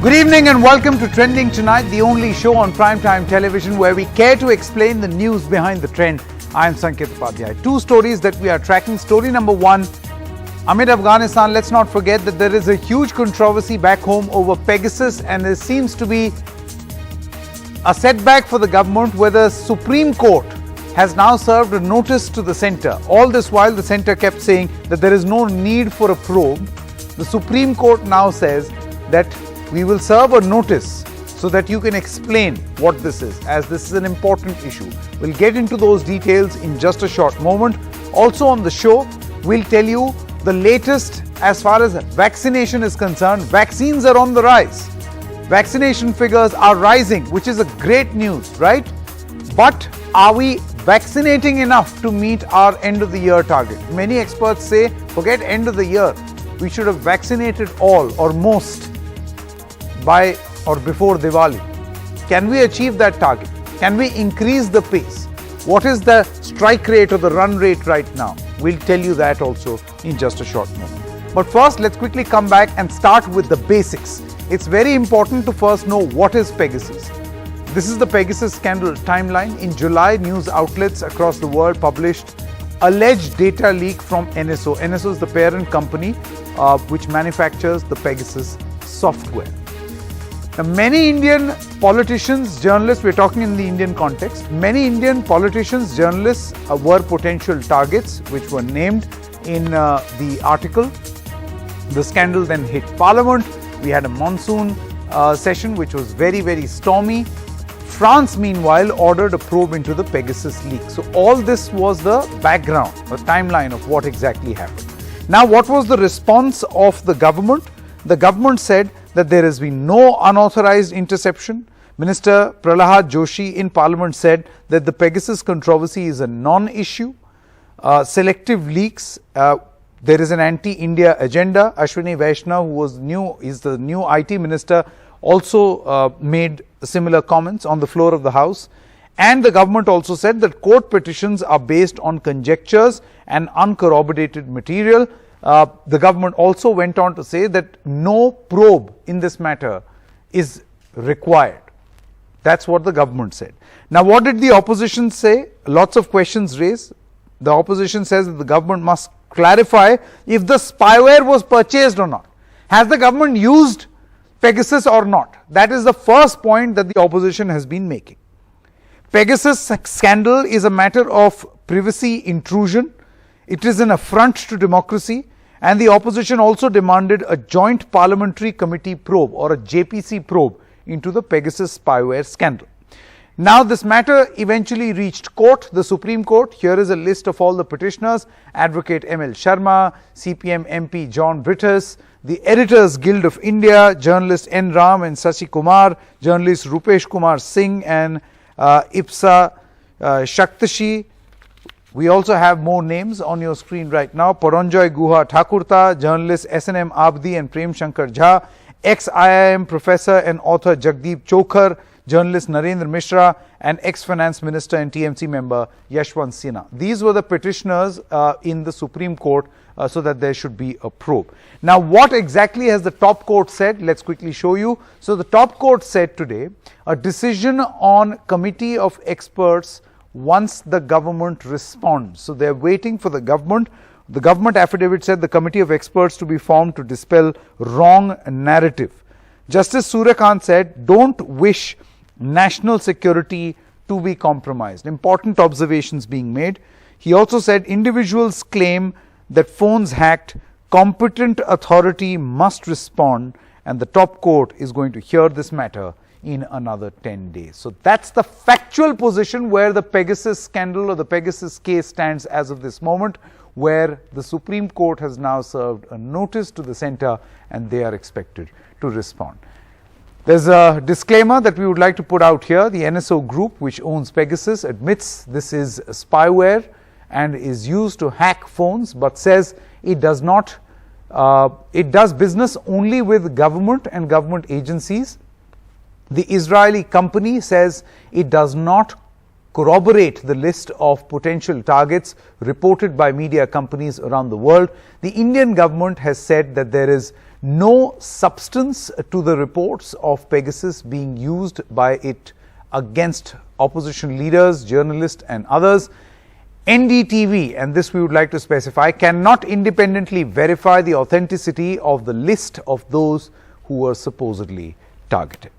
Good evening and welcome to Trending Tonight, the only show on primetime television where we care to explain the news behind the trend. I am Sanket Upadhyay. Two stories that we are tracking. Story number one, amid Afghanistan, let's not forget that there is a huge controversy back home over Pegasus, and there seems to be a setback for the government where the Supreme Court has now served a notice to the centre. All this while the centre kept saying that there is no need for a probe. The Supreme Court now says that we will serve a notice so that you can explain what this is, as this is an important issue. We'll get into those details in just a short moment. Also on the show, we'll tell you the latest as far as vaccination is concerned. Vaccines are on the rise. Vaccination figures are rising, which is a great news, right? But are we vaccinating enough to meet our end of the year target? Many experts say, forget end of the year. We should have vaccinated all or most by or before Diwali. Can we achieve that target? Can we increase the pace? What is the strike rate or the run rate right now? We'll tell you that also in just a short moment. But first, let's quickly come back and start with the basics. It's very important to first know what is Pegasus. This is the Pegasus scandal timeline. In July, news outlets across the world published alleged data leak from NSO. NSO is the parent company which manufactures the Pegasus software. Now, many Indian politicians, journalists, we're talking in the Indian context, many Indian politicians, journalists were potential targets which were named in the article. The scandal then hit Parliament. We had a monsoon session which was very, very stormy. France, meanwhile, ordered a probe into the Pegasus leak. So all this was the background, the timeline of what exactly happened. Now, what was the response of the government? The government said that there has been no unauthorized interception. Minister Prahlad Joshi in Parliament said that the Pegasus controversy is a non-issue. Selective leaks, there is an anti-India agenda. Ashwini Vaishnaw, who is the new IT minister, also made similar comments on the floor of the House. And the government also said that court petitions are based on conjectures and uncorroborated material. The government also went on to say that no probe in this matter is required. That's what the government said. Now, what did the opposition say? Lots of questions raised. The opposition says that the government must clarify if the spyware was purchased or not. Has the government used Pegasus or not? That is the first point that the opposition has been making. Pegasus scandal is a matter of privacy intrusion. It is an affront to democracy, and the opposition also demanded a joint parliamentary committee probe or a JPC probe into the Pegasus spyware scandal. Now, this matter eventually reached court, the Supreme Court. Here is a list of all the petitioners: Advocate M.L. Sharma, CPM MP John Brittus, the Editors Guild of India, journalist N. Ram and Sashi Kumar, journalist Rupesh Kumar Singh and Ipsa Shaktashi. We also have more names on your screen right now: Paranjoy Guha Thakurta, journalist SNM Abdi and Prem Shankar Jha, ex-IIM professor and author Jagdeep Chokhar, journalist Narendra Mishra, and ex-finance minister and TMC member Yashwant Sinha. These were the petitioners in the Supreme Court so that there should be a probe. Now, what exactly has the top court said? Let's quickly show you. So, the top court said today a decision on committee of experts once the government responds. So, they are waiting for the government. The government affidavit said the committee of experts to be formed to dispel wrong narrative. Justice Surya Kant said, don't wish national security to be compromised. Important observations being made. He also said individuals claim that phones hacked, competent authority must respond, and the top court is going to hear this matter in another 10 days. So that's the factual position where the Pegasus scandal or the Pegasus case stands as of this moment, where the Supreme Court has now served a notice to the centre and they are expected to respond. There's a disclaimer that we would like to put out here. The NSO group, which owns Pegasus, admits this is spyware and is used to hack phones, but says it does not. It does business only with government and government agencies. The Israeli company says it does not corroborate the list of potential targets reported by media companies around the world. The Indian government has said that there is no substance to the reports of Pegasus being used by it against opposition leaders, journalists and others. NDTV, and this we would like to specify, cannot independently verify the authenticity of the list of those who were supposedly targeted.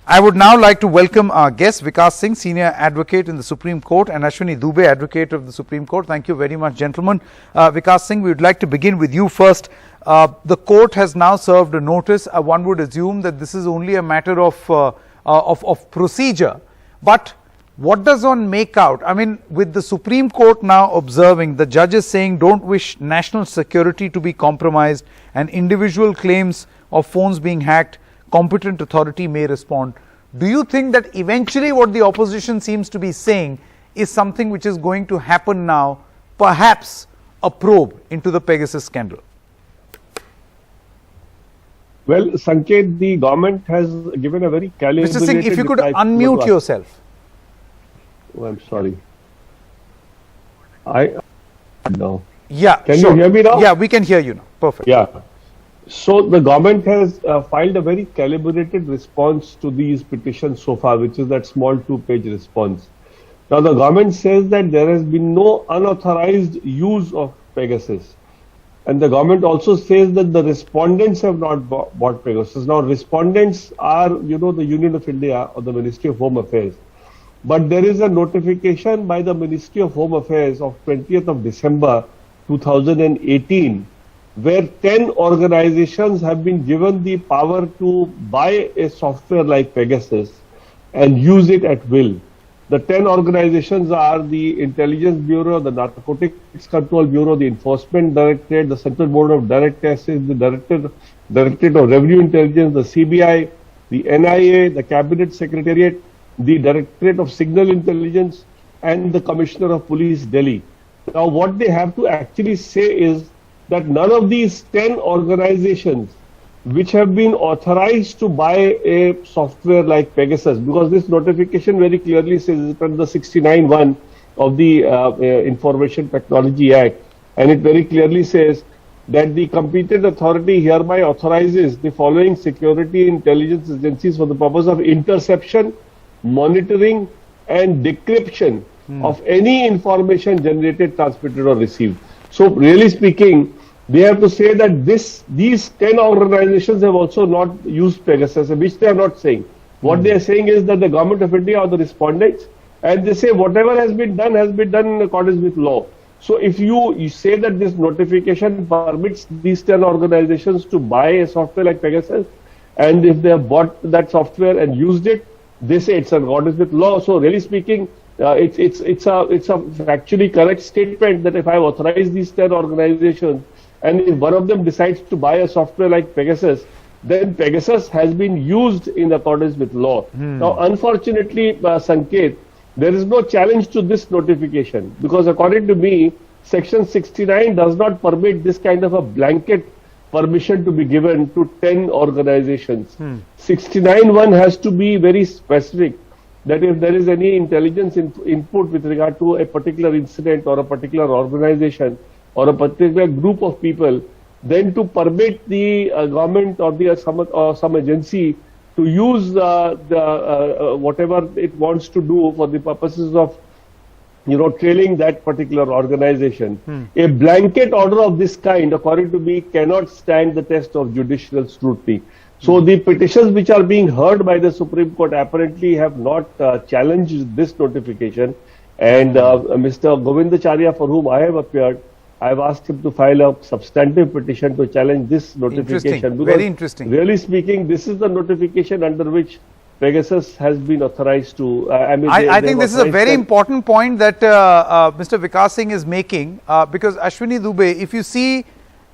I would now like to welcome our guest, Vikas Singh, Senior Advocate in the Supreme Court, and Ashwini Dubey, Advocate of the Supreme Court. Thank you very much, gentlemen. Vikas Singh, we would like to begin with you first. The court has now served a notice. One would assume that this is only a matter of procedure. But what does one make out? I mean, with the Supreme Court now observing, the judges saying don't wish national security to be compromised, and individual claims of phones being hacked, competent authority may respond. Do you think that eventually what the opposition seems to be saying is something which is going to happen now, perhaps a probe into the Pegasus scandal? Well, Sanket, the government has given a very calibrated... Mr. Singh, if you could unmute yourself. Oh, I'm sorry. No. Yeah, Can you hear me now? Yeah, we can hear you now. Perfect. Yeah. So the government has filed a very calibrated response to these petitions so far, which is that small 2-page response. Now the government says that there has been no unauthorized use of Pegasus. And the government also says that the respondents have not bought Pegasus. Now respondents are, the Union of India or the Ministry of Home Affairs. But there is a notification by the Ministry of Home Affairs of 20th of December 2018, where 10 organizations have been given the power to buy a software like Pegasus and use it at will. The 10 organizations are the Intelligence Bureau, the Narcotics Control Bureau, the Enforcement Directorate, the Central Board of Direct Taxes, the Directorate of Revenue Intelligence, the CBI, the NIA, the Cabinet Secretariat, the Directorate of Signal Intelligence, and the Commissioner of Police, Delhi. Now, what they have to actually say is that none of these 10 organizations which have been authorized to buy a software like Pegasus, because this notification very clearly says it under 69(1) of the Information Technology Act, and it very clearly says that the competent authority hereby authorizes the following security intelligence agencies for the purpose of interception, monitoring and decryption of any information generated, transmitted or received. So really speaking, they have to say that these 10 organizations have also not used Pegasus, which they are not saying. What they are saying is that the government of India are the respondents, and they say whatever has been done in accordance with law. So if you say that this notification permits these 10 organizations to buy a software like Pegasus, and if they have bought that software and used it, they say it's in accordance with law. So really speaking, it's a factually correct statement that if I authorize these 10 organizations, and if one of them decides to buy a software like Pegasus, then Pegasus has been used in accordance with law. Now, unfortunately, Sanket, there is no challenge to this notification, because according to me, Section 69 does not permit this kind of a blanket permission to be given to 10 organizations. 69(1) has to be very specific, that if there is any intelligence input with regard to a particular incident or a particular organization or a particular group of people, then to permit the government or some agency to use whatever it wants to do for the purposes of trailing that particular organization. A blanket order of this kind, according to me, cannot stand the test of judicial scrutiny. So the petitions which are being heard by the Supreme Court apparently have not challenged this notification. And Mr. Govindacharya, for whom I have appeared, I have asked him to file a substantive petition to challenge this notification. Very interesting. Really speaking, this is the notification under which Pegasus has been authorized to. I think this is a very important point that Mr. Vikas Singh is making, because Ashwini Dubey, if you see,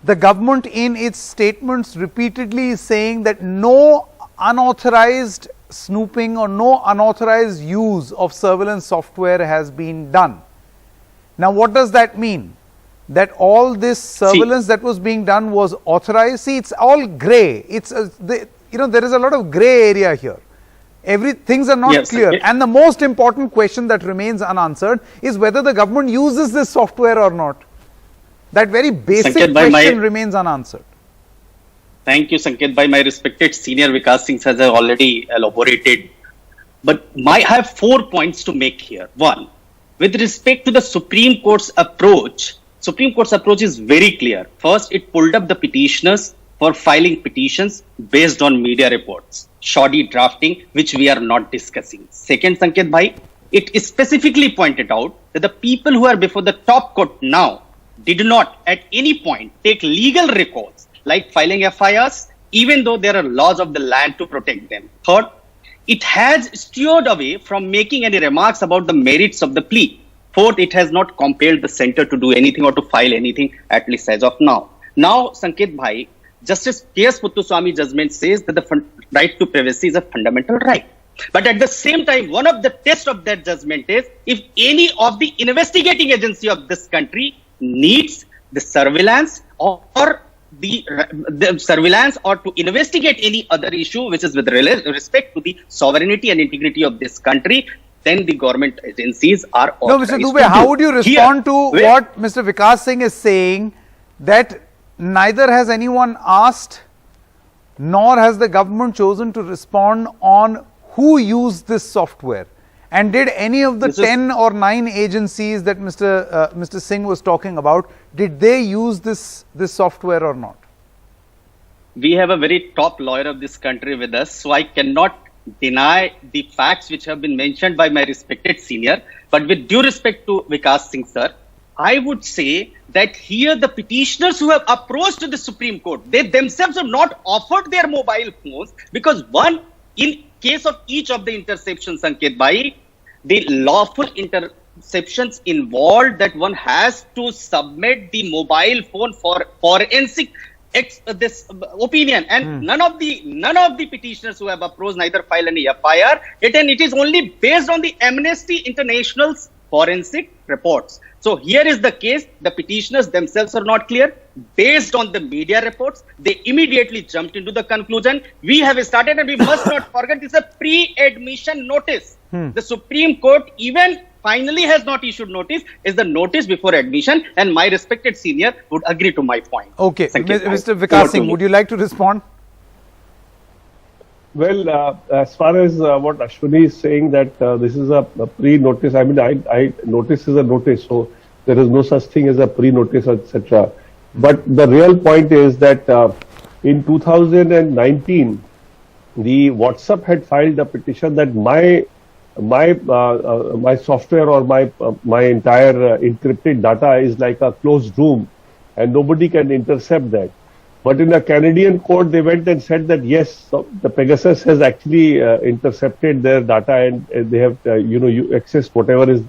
the government in its statements repeatedly is saying that no unauthorized snooping or no unauthorized use of surveillance software has been done. Now, what does that mean? That all this surveillance that was being done was authorized? See, it's all grey. It's there is a lot of grey area here. Things are not clear. And the most important question that remains unanswered is whether the government uses this software or not. That very basic question remains unanswered. Thank you, Sanket. By my respected senior Vikas Singh has already elaborated. But I have 4 points to make here. One, with respect to the Supreme Court's approach is very clear. First, it pulled up the petitioners for filing petitions based on media reports, shoddy drafting, which we are not discussing. Second, Sanket Bhai, it specifically pointed out that the people who are before the top court now did not at any point take legal recourse like filing FIRs, even though there are laws of the land to protect them. Third, it has steered away from making any remarks about the merits of the plea. Fourth, it has not compelled the center to do anything or to file anything, at least as of now. Now, Sanket Bhai, Justice K.S. Puttaswamy judgment says that the right to privacy is a fundamental right. But at the same time, one of the tests of that judgment is if any of the investigating agency of this country needs the surveillance or the surveillance or to investigate any other issue which is with respect to the sovereignty and integrity of this country, then the government agencies are authorized. No, Mr. Dubey, how would you respond to what Mr. Vikas Singh is saying, that neither has anyone asked nor has the government chosen to respond on who used this software? And did any of the 10 or 9 agencies that Mr. Singh was talking about, did they use this software or not? We have a very top lawyer of this country with us, so I cannot deny the facts which have been mentioned by my respected senior. But with due respect to Vikas Singh sir, I would say that here the petitioners who have approached the Supreme Court, they themselves have not offered their mobile phones, because one, in case of each of the interceptions, Sanket Bhai, the lawful interceptions involved that one has to submit the mobile phone for forensic this opinion, and none of the petitioners who have approached neither file any FIR, and it is only based on the Amnesty International's forensic reports. So here is the case, the petitioners themselves are not clear. Based on the media reports, they immediately jumped into the conclusion. We have started, and we must not forget, this is a pre-admission notice. The Supreme Court even finally has not issued notice, is the notice before admission, and my respected senior would agree to my point. Okay, Mr. Vikas Singh, would you like to respond? Well, as far as what Ashwini is saying, that this is a pre-notice, I mean, I notice is a notice, so there is no such thing as a pre-notice, etc. But the real point is that in 2019, the WhatsApp had filed a petition that my software or my entire encrypted data is like a closed room, and nobody can intercept that. But in a Canadian court, they went and said that yes, the Pegasus has actually intercepted their data, and they have accessed whatever is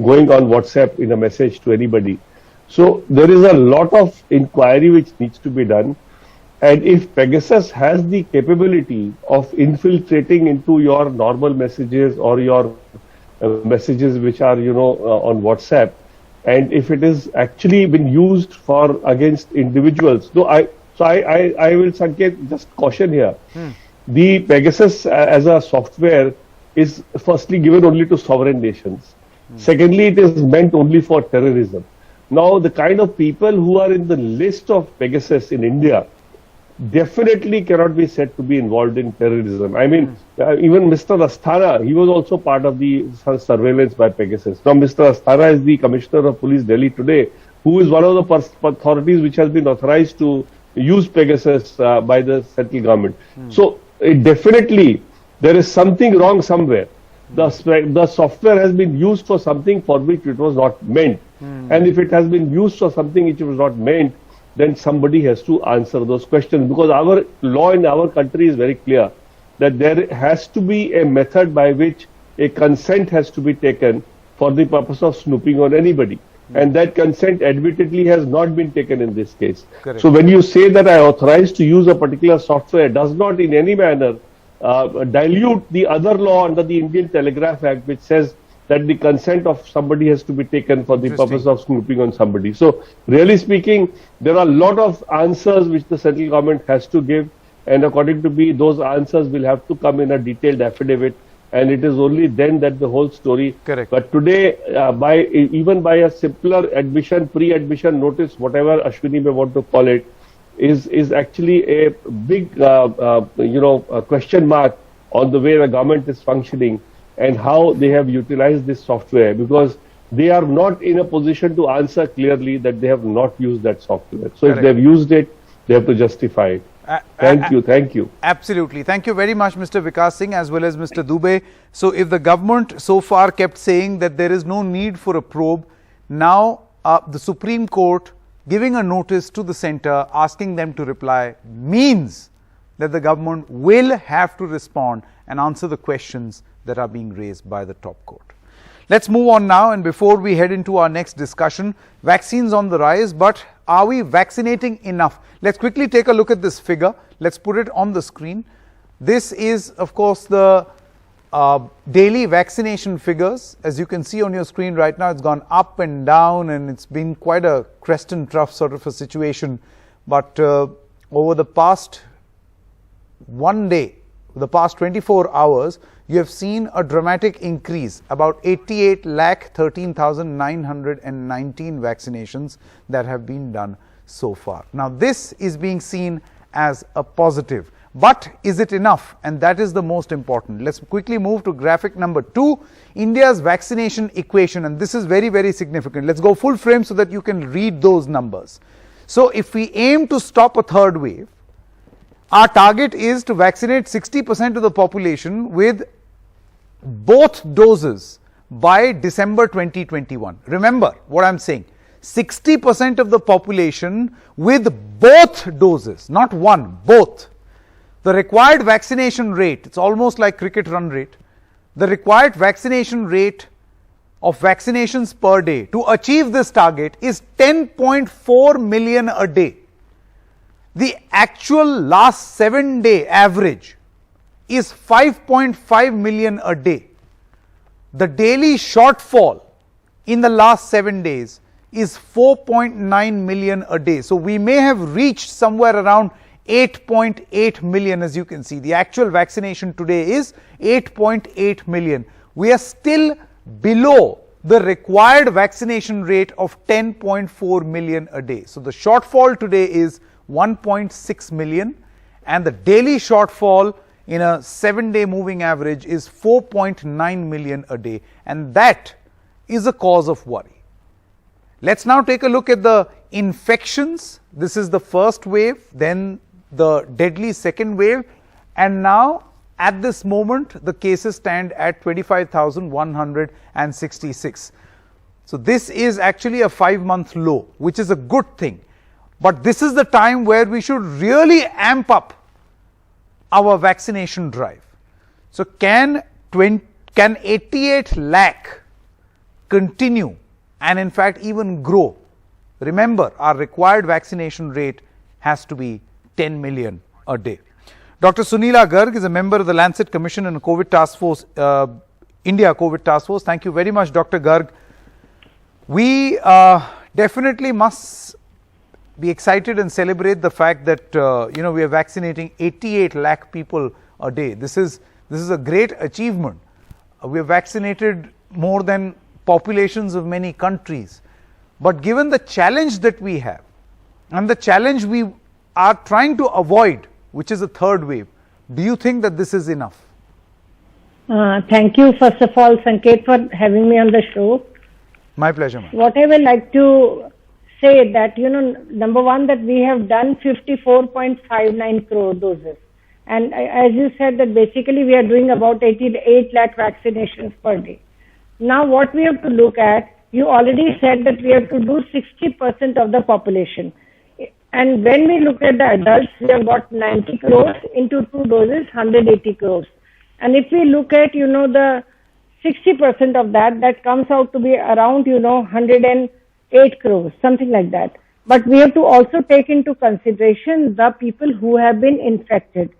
going on WhatsApp in a message to anybody. So there is a lot of inquiry which needs to be done. And if Pegasus has the capability of infiltrating into your normal messages or your messages which are, on WhatsApp, and if it is actually been used for against individuals, I will, Sanket, just caution here. The Pegasus as a software is firstly given only to sovereign nations. Secondly, it is meant only for terrorism. Now, the kind of people who are in the list of Pegasus in India definitely cannot be said to be involved in terrorism. I mean, even Mr. Asthana, he was also part of the surveillance by Pegasus. Now, Mr. Asthana is the Commissioner of Police Delhi today, who is one of the authorities which has been authorized to use Pegasus by the central government. So, definitely, there is something wrong somewhere. The software has been used for something for which it was not meant. And if it has been used for something which was not meant, then somebody has to answer those questions, because our law in our country is very clear that there has to be a method by which a consent has to be taken for the purpose of snooping on anybody. And that consent admittedly has not been taken in this case. Correct. So when you say that I authorize to use a particular software, does not in any manner dilute the other law under the Indian Telegraph Act, which says that the consent of somebody has to be taken for the purpose of snooping on somebody. So really speaking, there are a lot of answers which the central government has to give, and according to me, those answers will have to come in a detailed affidavit, and it is only then that the whole story. Correct. But today, even by a simpler admission, pre-admission notice, whatever Ashwini may want to call it, is actually a big, a question mark on the way the government is functioning and how they have utilized this software, because they are not in a position to answer clearly that they have not used that software. So if they have used it, they have to justify it. Thank you. Absolutely. Thank you very much, Mr. Vikas Singh, as well as Mr. Dubey. So if the government so far kept saying that there is no need for a probe, now the Supreme Court giving a notice to the center asking them to reply means that the government will have to respond and answer the questions that are being raised by the top court. Let's move on now, and before we head into our next discussion, vaccines on the rise, but are we vaccinating enough? Let's quickly take a look at this figure. Let's put it on the screen. This is, of course, the daily vaccination figures. As you can see on your screen right now, it's gone up and down, and it's been quite a crest and trough sort of a situation. But over the past one day, the past 24 hours, you have seen a dramatic increase, about 88,13,919 vaccinations that have been done so far. Now, this is being seen as a positive, but is it enough? And that is the most important. Let's quickly move to graphic number 2, India's vaccination equation, and this is very, very significant. Let's go full frame so that you can read those numbers. So, if we aim to stop a third wave, our target is to vaccinate 60% of the population with both doses by December 2021. Remember what I'm saying, 60% of the population with both doses, not one, both. The required vaccination rate, it's almost like cricket run rate, the required vaccination rate of vaccinations per day to achieve this target is 10.4 million a day. The actual last 7-day average is 5.5 million a day. The daily shortfall in the last 7 days is 4.9 million a day. So we may have reached somewhere around 8.8 million, as you can see. The actual vaccination today is 8.8 million. We are still below the required vaccination rate of 10.4 million a day. So the shortfall today is 1.6 million, and the daily shortfall in a 7-day moving average is 4.9 million a day, and that is a cause of worry. Let's now take a look at the infections. This is the first wave, then the deadly second wave, and now at this moment the cases stand at 25,166. So this is actually a 5-month low, which is a good thing. But this is the time where we should really amp up our vaccination drive. So can 88 lakh continue and in fact even grow? Remember, our required vaccination rate has to be 10 million a day. Dr. Sunila Garg is a member of the Lancet Commission and COVID Task Force, India COVID Task Force. Thank you very much, Dr. Garg. We definitely must be excited and celebrate the fact that we are vaccinating 88 lakh people a day. This is a great achievement. We have vaccinated more than populations of many countries. But given the challenge that we have and the challenge we are trying to avoid, which is a third wave, do you think that this is enough? Thank you, first of all, Sanket, for having me on the show. My pleasure, ma'am. What I would like to say that, number one, that we have done 54.59 crore doses. And as you said, that basically we are doing about 88 lakh vaccinations per day. Now what we have to look at, you already said that we have to do 60% of the population. And when we look at the adults, we have got 90 crores into 2 doses, 180 crores. And if we look at, the 60% of that, that comes out to be around, 108 crores, something like that. But we have to also take into consideration the people who have been infected.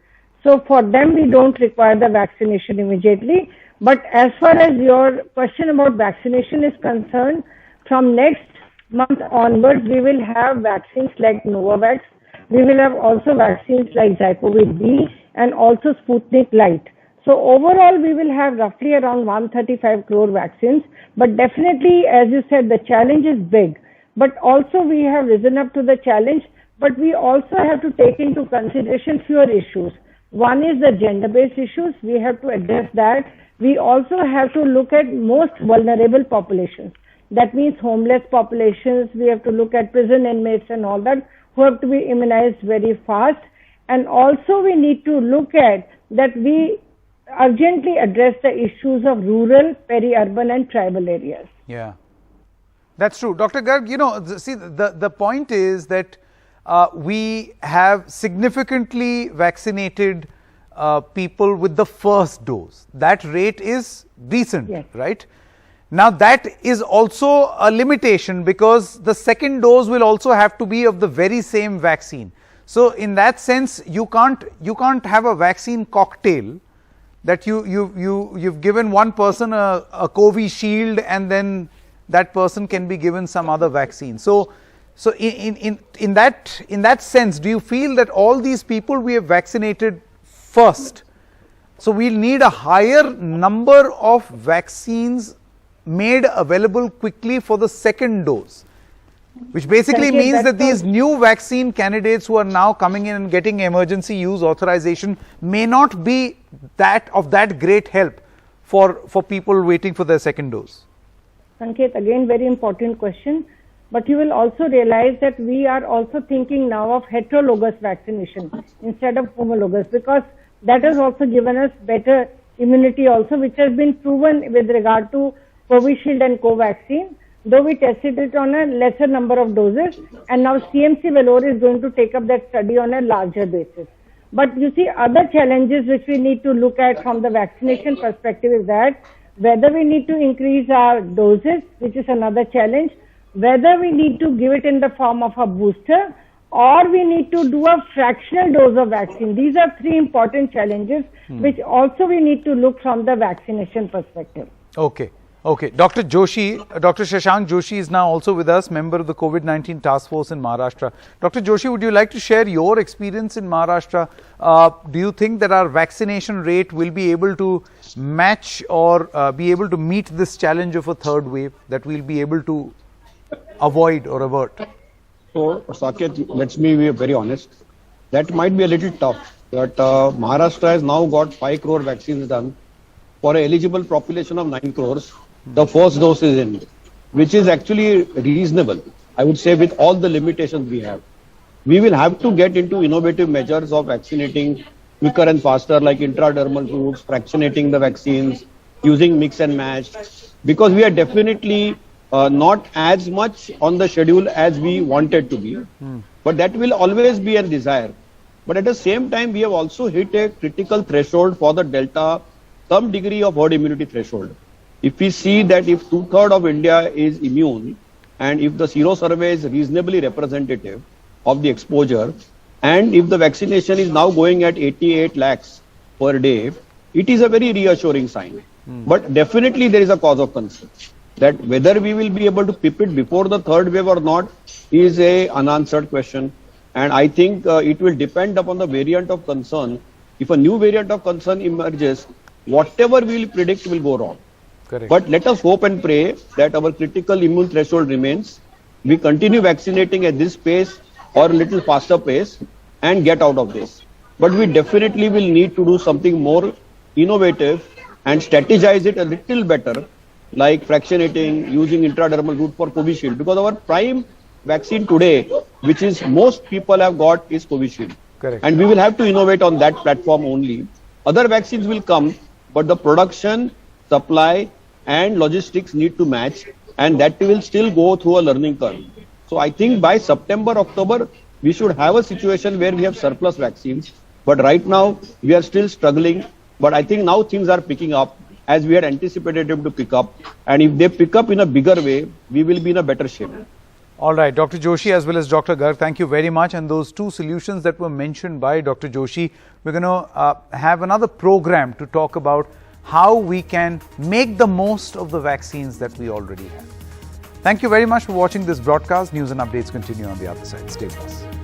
So for them, we don't require the vaccination immediately. But as far as your question about vaccination is concerned, from next month onwards, we will have vaccines like Novavax. We will have also vaccines like Zycovid B and also Sputnik Light. So overall, we will have roughly around 135 crore vaccines. But definitely, as you said, the challenge is big. But also we have risen up to the challenge but we also have to take into consideration fewer issues. One is the gender-based issues. We have to address that. We also have to look at most vulnerable populations. That means homeless populations. We have to look at prison inmates and all that who have to be immunized very fast. And also we need to look at that we urgently address the issues of rural, peri-urban and tribal areas. Yeah, that's true. Dr. Garg, see, the point is that we have significantly vaccinated people with the first dose. That rate is decent, yes, right? Now that is also a limitation because the second dose will also have to be of the very same vaccine. So in that sense, you can't have a vaccine cocktail that you've given one person a Covishield and then that person can be given some other vaccine. So in that sense, do you feel that all these people we have vaccinated first, so we'll need a higher number of vaccines made available quickly for the second dose, which basically means that these new vaccine candidates who are now coming in and getting emergency use authorization may not be of that great help for people waiting for their second dose? Sanket, again very important question, but you will also realize that we are also thinking now of heterologous vaccination instead of homologous, because that has also given us better immunity also, which has been proven with regard to Covishield and Covaxin, though we tested it on a lesser number of doses, and now CMC Vellore is going to take up that study on a larger basis. But you see, other challenges which we need to look at from the vaccination perspective is that whether we need to increase our doses, which is another challenge, whether we need to give it in the form of a booster, or we need to do a fractional dose of vaccine. These are three important challenges which also we need to look from the vaccination perspective. Okay. Okay, Dr. Joshi, Dr. Shashank Joshi is now also with us, member of the COVID-19 task force in Maharashtra. Dr. Joshi, would you like to share your experience in Maharashtra? Do you think that our vaccination rate will be able to match or be able to meet this challenge of a third wave, that we'll be able to avoid or avert? So, Saket, let me be very honest. That might be a little tough, but Maharashtra has now got 5 crore vaccines done for an eligible population of 9 crores. The first dose is in, which is actually reasonable, I would say, with all the limitations we have. We will have to get into innovative measures of vaccinating quicker and faster, like intradermal routes, fractionating the vaccines, using mix and match, because we are definitely not as much on the schedule as we wanted to be, but that will always be a desire. But at the same time, we have also hit a critical threshold for the Delta, some degree of herd immunity threshold. If we see that if 2/3 of India is immune, and if the sero survey is reasonably representative of the exposure, and if the vaccination is now going at 88 lakhs per day, it is a very reassuring sign. But definitely there is a cause of concern that whether we will be able to pip it before the third wave or not is a unanswered question. And I think it will depend upon the variant of concern. If a new variant of concern emerges, whatever we will predict will go wrong. Correct. But let us hope and pray that our critical immune threshold remains. We continue vaccinating at this pace or a little faster pace and get out of this. But we definitely will need to do something more innovative and strategize it a little better, like fractionating, using intradermal route for Covishield, because our prime vaccine today, which is most people have got, is Covishield. Correct. And we will have to innovate on that platform only. Other vaccines will come, but the production, supply and logistics need to match, and that will still go through a learning curve. So I think by September, October, we should have a situation where we have surplus vaccines. But right now, we are still struggling. But I think now things are picking up as we had anticipated them to pick up. And if they pick up in a bigger way, we will be in a better shape. All right, Dr. Joshi as well as Dr. Garg, thank you very much. And those two solutions that were mentioned by Dr. Joshi, we're going to have another program to talk about how we can make the most of the vaccines that we already have. Thank you very much for watching this broadcast. News and updates continue on the other side. Stay with us.